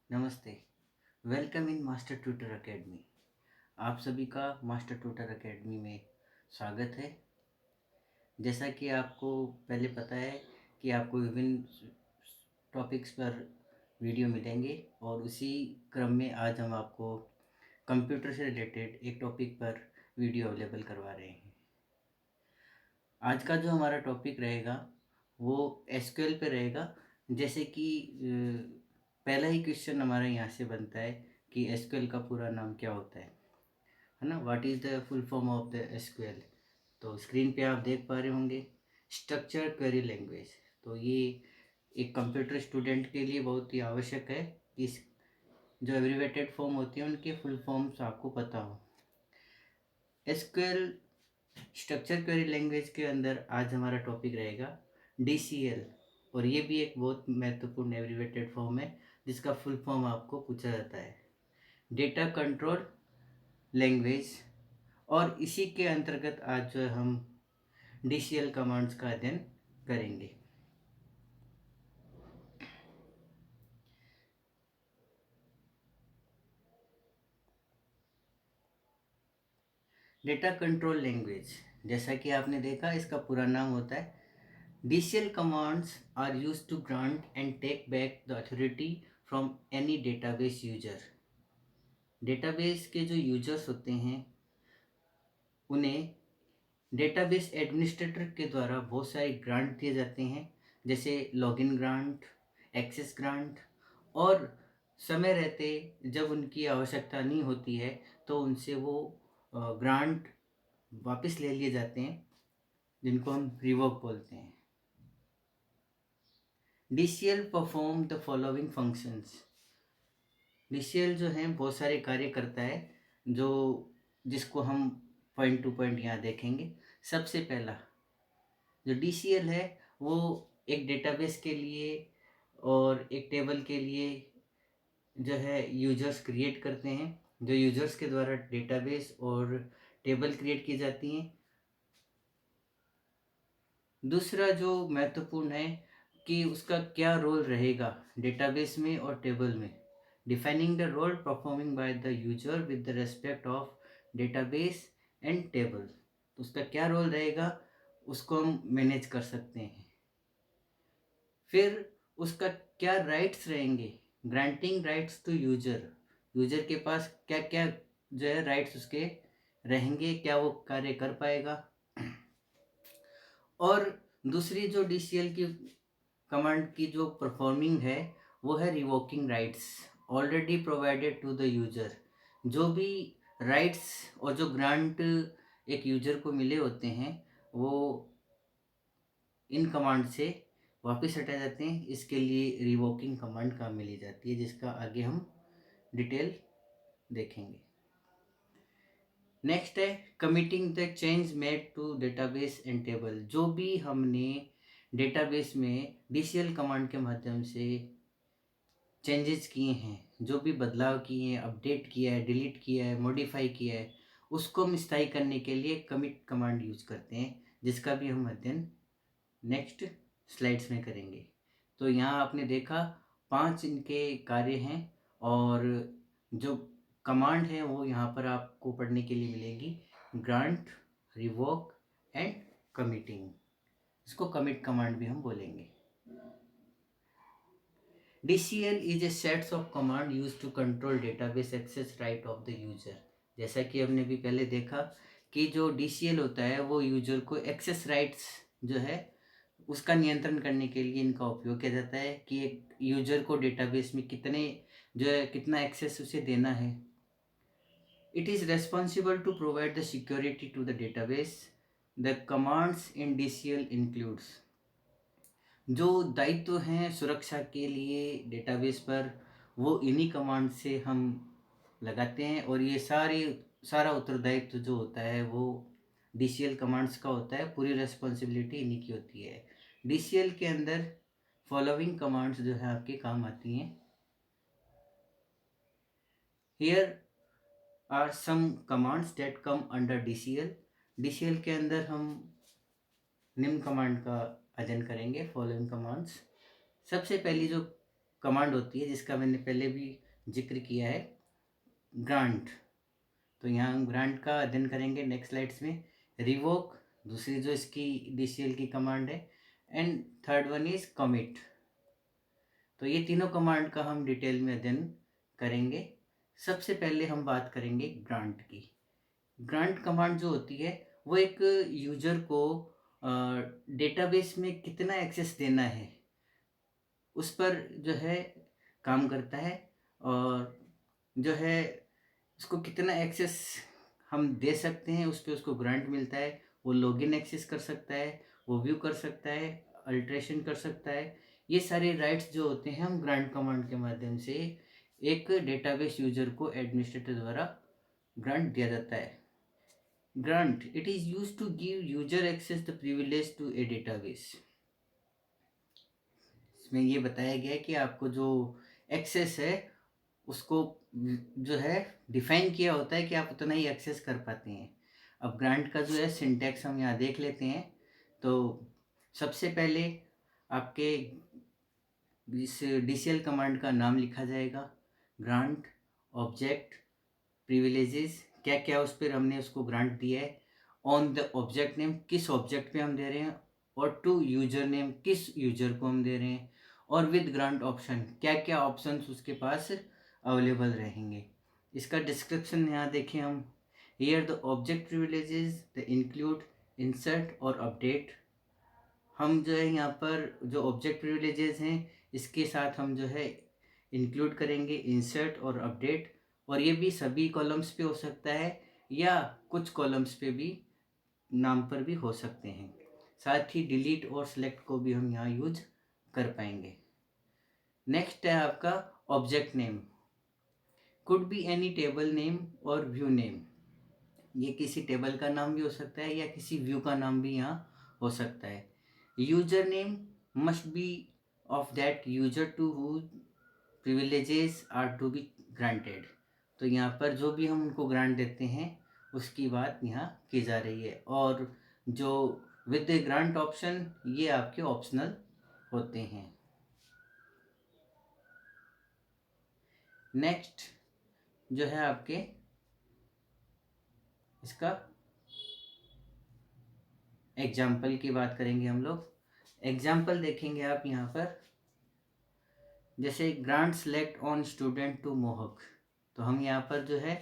नमस्ते। Welcome in master tutor academy. आप सभी का मास्टर ट्यूटर एकेडमी में स्वागत है। जैसा कि आपको पहले पता है कि आपको विभिन्न टॉपिक्स पर वीडियो मिलेंगे और उसी क्रम में आज हम आपको कंप्यूटर से रिलेटेड एक टॉपिक पर वीडियो अवेलेबल करवा रहे हैं। आज का जो हमारा टॉपिक रहेगा वो एसक्यूएल पे रहेगा। जैसे कि पहला ही क्वेश्चन हमारा यहाँ से बनता है कि एसक्यूएल का पूरा नाम क्या होता है ना। What is the full form of the SQL. तो स्क्रीन पे आप देख पा रहे होंगे स्ट्रक्चर क्वेरी लैंग्वेज। तो ये एक कंप्यूटर स्टूडेंट के लिए बहुत ही आवश्यक है कि जो एब्रिवेटेड फॉर्म होती है उनके फुल फॉर्म्स आपको पता हो। एसक्यूएल स्ट्रक्चर क्वेरी लैंग्वेज के अंदर आज हमारा टॉपिक रहेगा डीसीएल। और ये भी एक बहुत महत्वपूर्ण एब्रिवेटेड फॉर्म है जिसका फुल फॉर्म आपको पूछा जाता है डेटा कंट्रोल लैंग्वेज। और इसी के अंतर्गत आज जो है हम डीसीएल कमांड्स का अध्ययन करेंगे। डेटा कंट्रोल लैंग्वेज, जैसा कि आपने देखा इसका पूरा नाम होता है DCL commands are used to grant and take back the authority from any database user। Database के जो यूजर्स होते हैं उन्हें डेटाबेस एडमिनिस्ट्रेटर के द्वारा बहुत सारे ग्रांट दिए जाते हैं, जैसे लॉगिन ग्रांट, एक्सेस ग्रांट। और समय रहते जब उनकी आवश्यकता नहीं होती है तो उनसे वो ग्रांट वापस ले लिए जाते हैं, जिनको हम रिवोक बोलते हैं। DCL perform the following functions. DCL जो है बहुत सारे कार्य करता है जो जिसको हम पॉइंट टू पॉइंट यहाँ देखेंगे। सबसे पहला जो DCL है वो एक डेटाबेस के लिए और एक टेबल के लिए जो है यूजर्स क्रिएट करते हैं, जो यूजर्स के द्वारा डेटाबेस और टेबल क्रिएट की जाती हैं। दूसरा जो महत्वपूर्ण है कि उसका क्या रोल रहेगा डेटाबेस में और टेबल में। Defining the role performing by the user with the respect of database and table. तो उसका क्या रोल रहेगा उसको हम मैनेज कर सकते हैं। फिर उसका क्या राइट्स रहेंगे, granting rights to user. User के पास क्या क्या जो है राइट्स उसके रहेंगे, क्या वो कार्य कर पाएगा। और दूसरी जो DCL की कमांड की जो परफॉर्मिंग है वो है revoking rights already provided to the user. जो भी राइट्स और जो ग्रांट एक यूजर को मिले होते हैं वो इन कमांड से वापस हटाए जाते हैं। इसके लिए रिवोकिंग कमांड काम में ली जाती है, जिसका आगे हम डिटेल देखेंगे। नेक्स्ट है committing the change made to database and table. जो भी हमने डेटाबेस में DCL कमांड के माध्यम से चेंजेस किए हैं, जो भी बदलाव किए हैं, अपडेट किया है, डिलीट किया है, मॉडिफाई किया है, उसको हम स्थायी करने के लिए कमिट कमांड यूज करते हैं, जिसका भी हम अध्ययन नेक्स्ट स्लाइड्स में करेंगे। तो यहाँ आपने देखा 5 इनके कार्य हैं और जो कमांड है वो यहाँ पर आपको पढ़ने के लिए मिलेगी ग्रांट, रिवोक एंड कमिटिंग। इसको कमिट कमांड भी हम बोलेंगे। DCL is a sets of command used to control database access right of the user। जैसा कि हमने भी पहले देखा कि जो DCL होता है वो यूजर को एक्सेस राइट्स जो है उसका नियंत्रण करने के लिए इनका उपयोग किया जाता है कि एक यूजर को डेटाबेस में कितने जो है कितना एक्सेस उसे देना है। It is responsible to provide the security to the database. The commands in DCL includes. जो दायित्व हैं सुरक्षा के लिए डेटाबेस पर वो इन्हीं कमांड से हम लगाते हैं, और ये सारा उत्तरदायित्व जो होता है वो DCL कमांड्स का होता है। पूरी रेस्पॉन्सिबिलिटी इन्हीं की होती है। DCL के अंदर फॉलोइंग कमांड्स जो है आपके काम आती हैं। Here are some commands that come under DCL। DCL के अंदर हम निम्न कमांड का अध्ययन करेंगे, फॉलोइंग कमांड्स। सबसे पहली जो कमांड होती है जिसका मैंने पहले भी जिक्र किया है, ग्रांट। तो यहाँ हम ग्रांट का अध्ययन करेंगे नेक्स्ट स्लाइड्स में। रिवोक दूसरी जो इसकी डीसीएल की कमांड है, and third one is commit. तो ये तीनों कमांड का हम डिटेल में अध्ययन करेंगे। सबसे पहले हम बात करेंगे ग्रांट की। ग्रांट कमांड जो होती है वो एक यूजर को डेटाबेस में कितना एक्सेस देना है उस पर जो है काम करता है, और जो है उसको कितना एक्सेस हम दे सकते हैं उस पर उसको ग्रांट मिलता है। वो लॉगिन एक्सेस कर सकता है, वो व्यू कर सकता है, अल्ट्रेशन कर सकता है। ये सारे राइट्स जो होते हैं हम ग्रांट कमांड के माध्यम से एक डेटाबेस यूजर को एडमिनिस्ट्रेटर द्वारा ग्रांट दिया जाता है। Grant it is used to give user access the privilege to a database. इसमें ये बताया गया है कि आपको जो एक्सेस है उसको जो है डिफाइन किया होता है कि आप उतना ही एक्सेस कर पाते हैं। अब ग्रांट का जो है सिंटैक्स हम यहाँ देख लेते हैं। तो सबसे पहले आपके इस डीसीएल कमांड का नाम लिखा जाएगा, ग्रांट, ऑब्जेक्ट, प्रिविलेजेस, क्या क्या उस पर हमने उसको ग्रांट दिया है, ऑन द ऑब्जेक्ट नेम किस ऑब्जेक्ट पे हम दे रहे हैं, और टू यूजर नेम किस यूजर को हम दे रहे हैं, और विद ग्रांट ऑप्शन क्या क्या ऑप्शंस उसके पास अवेलेबल रहेंगे। इसका डिस्क्रिप्शन यहाँ देखें हम। Here the object privileges the include insert और अपडेट। हम जो है यहाँ पर जो ऑब्जेक्ट प्रिविलेजेस हैं इसके साथ हम जो है इंक्लूड करेंगे इंसर्ट और अपडेट, और ये भी सभी कॉलम्स पे हो सकता है या कुछ कॉलम्स पे भी नाम पर भी हो सकते हैं। साथ ही डिलीट और सिलेक्ट को भी हम यहाँ यूज कर पाएंगे। नेक्स्ट है आपका object name. Could be any table name और व्यू नेम। ये किसी टेबल का नाम भी हो सकता है या किसी व्यू का नाम भी यहाँ हो सकता है। User name must be of that user to who privileges are to be granted. तो यहाँ पर जो भी हम उनको ग्रांट देते हैं उसकी बात यहाँ की जा रही है, और जो विद द ग्रांट ऑप्शन ये आपके ऑप्शनल होते हैं। नेक्स्ट जो है आपके इसका एग्जाम्पल की बात करेंगे हम लोग। एग्जाम्पल देखेंगे आप यहाँ पर, जैसे grant select on student to Mohak. तो हम यहाँ पर जो है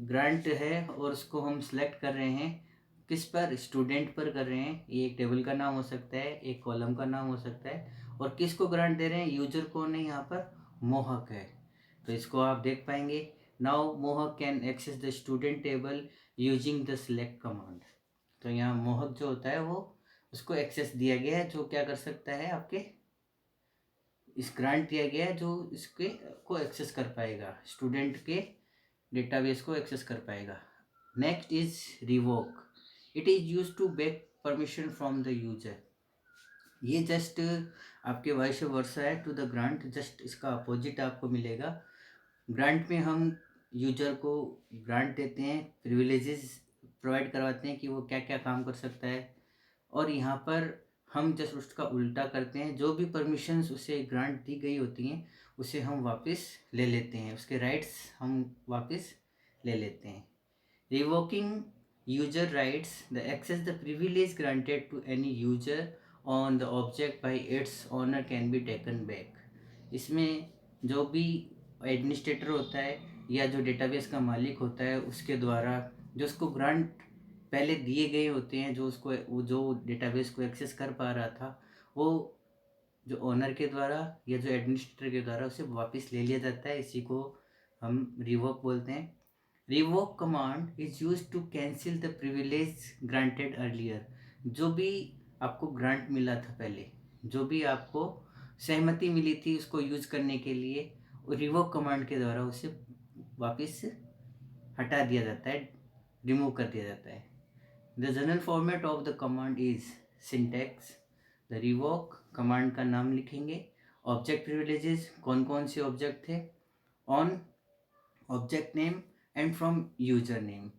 ग्रांट है और उसको हम सिलेक्ट कर रहे हैं किस पर, स्टूडेंट पर कर रहे हैं। ये एक टेबल का नाम हो सकता है, एक कॉलम का नाम हो सकता है, और किसको ग्रांट दे रहे हैं, यूजर कौन है यहाँ पर, मोहक है। तो इसको आप देख पाएंगे, now Mohak can access the student table using the select command. तो यहाँ मोहक जो होता है वो उसको एक्सेस दिया गया है जो क्या कर सकता है, आपके इस ग्रांट दिया गया है जो इसके को एक्सेस कर पाएगा, स्टूडेंट के डेटाबेस को एक्सेस कर पाएगा। Next is revoke. It is use to back permission from the user. ये जस्ट आपके वाइस वर्सा है टू द ग्रांट, जस्ट इसका अपोजिट आपको मिलेगा। ग्रांट में हम यूजर को ग्रांट देते हैं, प्रिविलेजेस प्रोवाइड करवाते हैं कि वो क्या क्या काम कर सकता है, और यहाँ पर हम जस्ट उसका उल्टा करते हैं, जो भी परमिशंस उसे ग्रांट दी गई होती हैं उसे हम वापस ले लेते हैं, उसके राइट्स हम वापस ले लेते हैं। Revoking user rights the access the privilege granted to any user on the object by its owner can be taken back. इसमें जो भी एडमिनिस्ट्रेटर होता है या जो डेटाबेस का मालिक होता है उसके द्वारा जो उसको ग्रांट पहले दिए गए होते हैं, जो उसको वो जो डेटाबेस को एक्सेस कर पा रहा था, वो जो ओनर के द्वारा या जो एडमिनिस्ट्रेटर के द्वारा उसे वापस ले लिया जाता है। इसी को हम रिवोक बोलते हैं। Revoke command is use to cancel the privilege granted earlier. जो भी आपको ग्रांट मिला था पहले, जो भी आपको सहमति मिली थी उसको यूज करने के लिए, रिवोक कमांड के द्वारा उसे वापस हटा दिया जाता है, रिमूव कर दिया जाता है। The general format of the command is syntax. The revoke command का नाम लिखेंगे, ऑब्जेक्ट प्रिविलेजेस कौन कौन से ऑब्जेक्ट थे, on object name and from user name.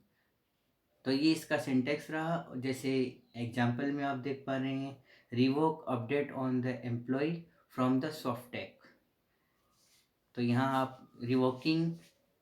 तो ये इसका सिंटैक्स रहा। जैसे एग्जाम्पल में आप देख पा रहे हैं, revoke update on the employ from the soft tag. तो यहाँ आप रिवोकिंग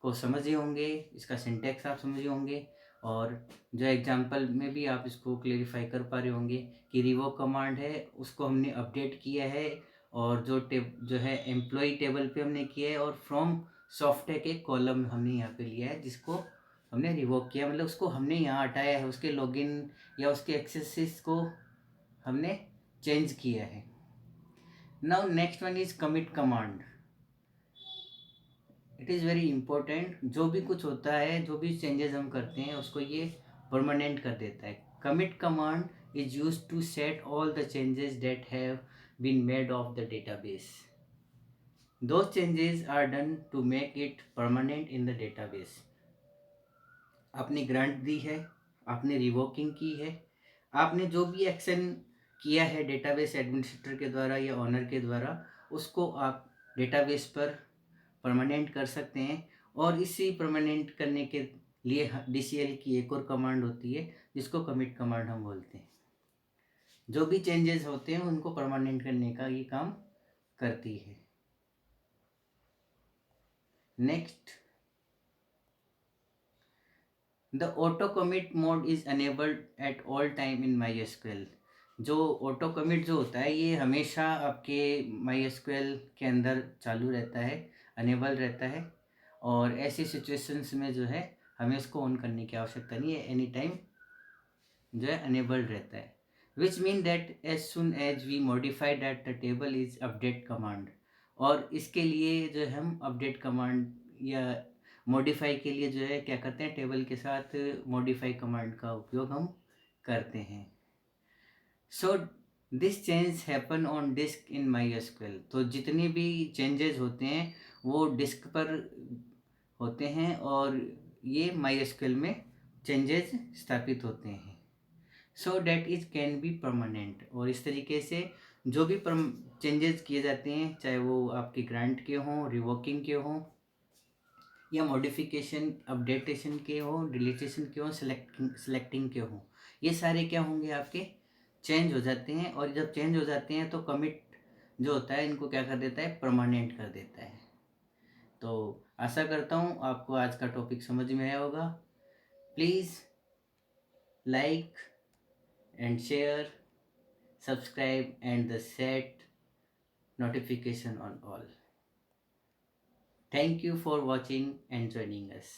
को समझे होंगे, इसका सिंटैक्स आप समझे होंगे, और जो एग्जांपल में भी आप इसको क्लेरिफाई कर पा रहे होंगे कि रिवोक कमांड है उसको हमने अपडेट किया है, और जो है एम्प्लॉय टेबल पे हमने किया है, और फ्रॉम सॉफ्टवेयर के कॉलम हमने यहाँ पे लिया है जिसको हमने रिवोक किया, मतलब उसको हमने यहाँ हटाया है, उसके लॉगिन या उसके एक्सेसेस को हमने चेंज किया है। Now next one is commit command. It is very important. जो भी कुछ होता है, जो भी चेंजेस हम करते हैं उसको ये परमानेंट कर देता है। Commit command is use to set all the changes that have been made of the database. Though changes are done to make it permanent in the database. आपने ग्रांट दी है, आपने रिवोकिंग की है, आपने जो भी एक्शन किया है डेटाबेस एडमिनिस्ट्रेटर के द्वारा या ऑनर के द्वारा, उसको आप डेटाबेस पर परमानेंट कर सकते हैं। और इसी परमानेंट करने के लिए DCL की एक और कमांड होती है जिसको कमिट कमांड हम बोलते हैं। जो भी चेंजेस होते हैं उनको परमानेंट करने का ये काम करती है। Next, the auto commit mode is enabled at all time in MySQL। जो ऑटो कमिट जो होता है ये हमेशा आपके MySQL के अंदर चालू रहता है, अनेबल रहता है, और ऐसी सिचुएशंस में जो है हमें इसको ऑन करने की आवश्यकता नहीं है, एनी टाइम जो है अनेबल्ड रहता है। Which mean that as soon as we modify that the table is update command. और इसके लिए जो है हम अपडेट कमांड या मॉडिफाई के लिए जो है क्या करते हैं, टेबल के साथ मॉडिफाई कमांड का उपयोग हम करते हैं। So this change happen on disk in MySQL। तो जितने भी चेंजेस होते हैं वो डिस्क पर होते हैं, और ये MySQL में चेंजेस स्थापित होते हैं। So that is can be permanent. और इस तरीके से जो भी चेंजेस किए जाते हैं, चाहे वो आपके ग्रांट के हों, रिवोकिंग के हों, या मॉडिफिकेशन अपडेटेशन के हों, डिलीटेशन के हों, सेलेक्टिंग के हों, ये सारे क्या होंगे, आपके चेंज हो जाते हैं। और जब चेंज हो जाते हैं तो कमिट जो होता है इनको क्या कर देता है, परमानेंट कर देता है। तो आशा करता हूँ आपको आज का टॉपिक समझ में आया होगा। Please like and share, subscribe, and the set notification on all. Thank you for watching and joining us.